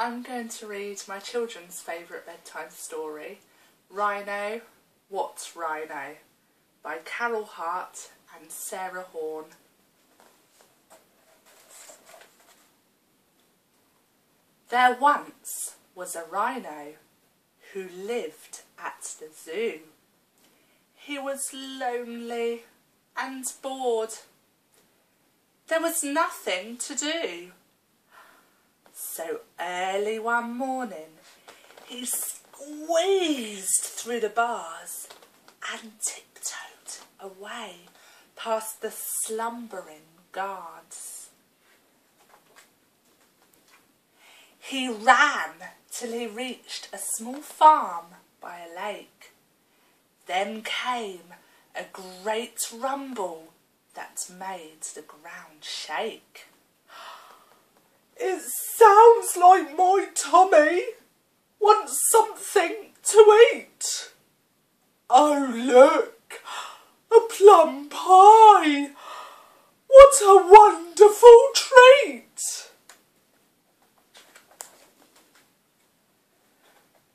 I'm going to read my children's favourite bedtime story, Rhino, What's Rhino? By Carol Hart and Sarah Horn. There once was a rhino who lived at the zoo. He was lonely and bored. There was nothing to do. So early one morning, he squeezed through the bars and tiptoed away past the slumbering guards. He ran till he reached a small farm by a lake. Then came a great rumble that made the ground shake. It sounds like my tummy wants something to eat. Oh look, a plum pie. What a wonderful treat.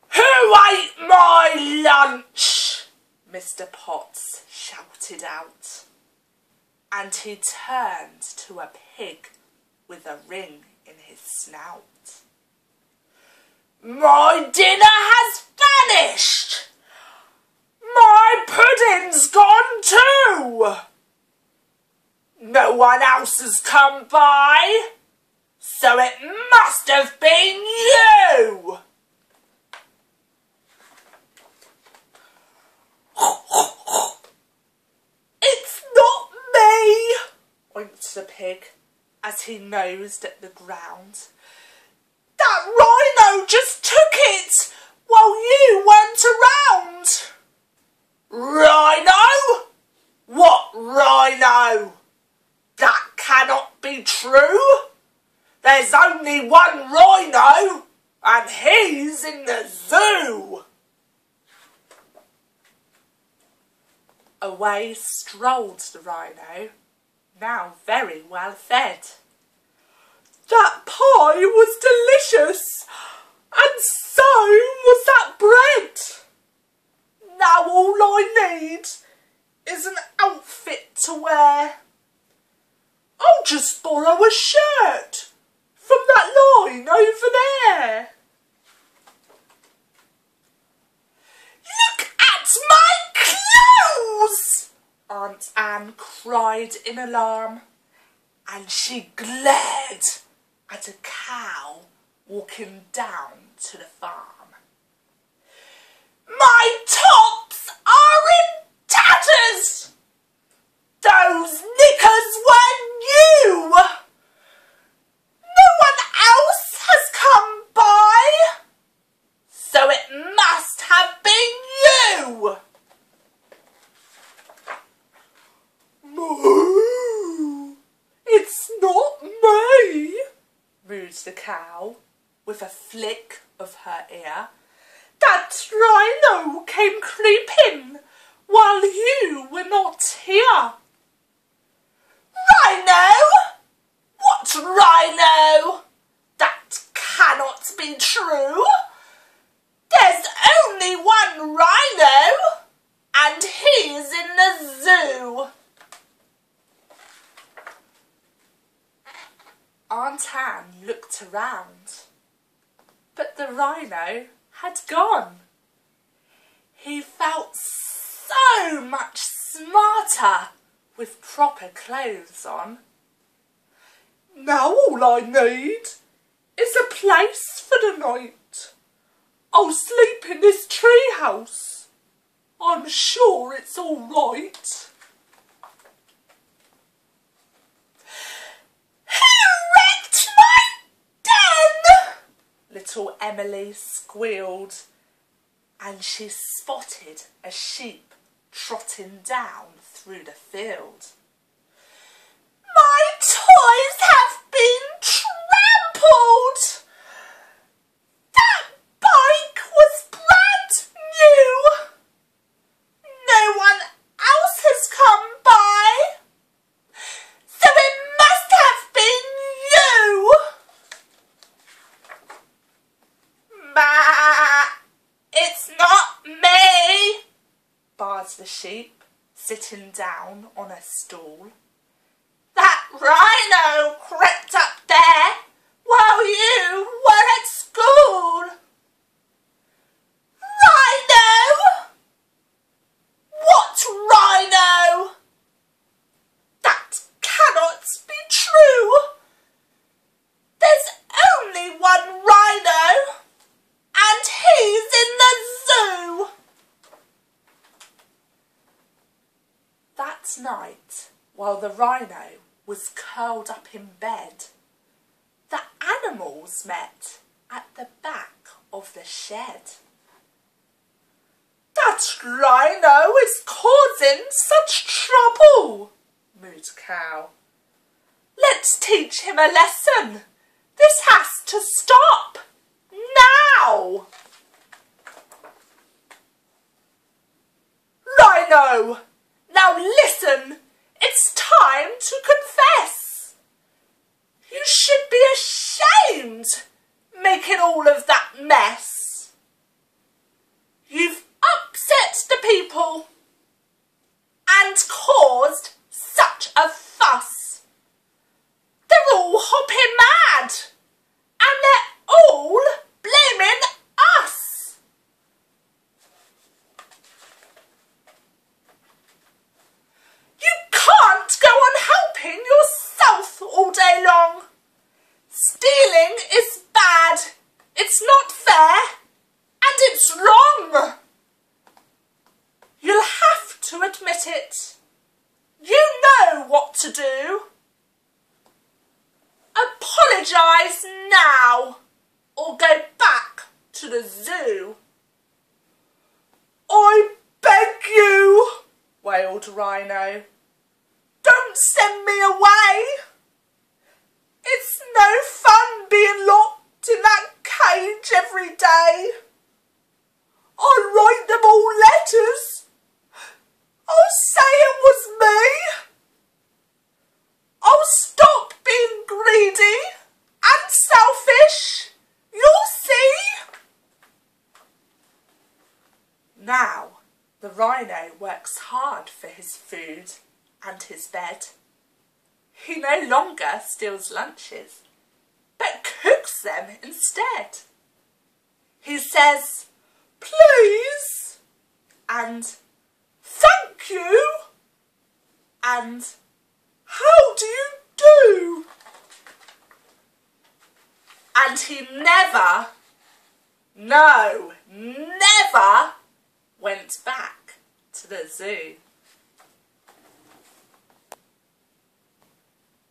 Who ate my lunch? Mr. Potts shouted out, and he turned to a pig with a ring in his snout. My dinner has vanished! My pudding's gone too! No one else has come by, so it must have been you! It's not me, winked the pig as he nosed at the ground. That rhino just took it while you weren't around. Rhino? What rhino? That cannot be true. There's only one rhino, and he's in the zoo. Away strolled the rhino, now very well fed. That pie was delicious, and so was that bread. Now all I need is an outfit to wear. I'll just borrow a shirt from that line over there. Look at my clothes! Aunt Anne cried in alarm, and she glared at a cow walking down to the farm. My tops are in tatters! Those knickers were new! No one else has come by, so it must have been you! Moo! It's not me, mooed the cow with a flick of her ear. That rhino came creeping while you were not here. Rhino? What rhino? That cannot be true. There's only one rhino, and he's in the zoo. Aunt Anne looked around, but the rhino had gone. He felt so much smarter with proper clothes on. Now all I need is a place for the night. I'll sleep in this tree house. I'm sure it's all right. Little Emily squealed, and she spotted a sheep trotting down through the field. My toys have been trampled! That bike was brand new! No one else has come by, so it must have been you! the sheep, sitting down on a stool. "That rhino crept up there while you were at school." "Rhino? What rhino? That cannot be true. There's only one rhino, and he's in the zoo." That night, while the rhino was curled up in bed, the animals met at the back of the shed. "That rhino is causing such trouble," mooed Cow. "Let's teach him a lesson. This has to stop now." "Rhino, now listen. It's time to confess. You should be ashamed making all of that mess. You've upset the people and caused such a fuss. They're all hopping mad and they're all blaming us." "You can't go on helping yourself all day long. Stealing is bad, it's not fair, and it's wrong. You'll have to admit it. You know what to do. Apologise now or go back to the zoo." "I beg you," wailed Rhino. "Don't send me away. It's no fun being locked in that cage every day. I'll write them all letters. I'll say it was me. I'll stop being greedy and selfish. You'll see." Now, the rhino works hard for his food and his bed. He no longer steals lunches, but cooks them instead. He says, "Please," and "Thank you," and "How do you do?" And he never, no, never went back to the zoo.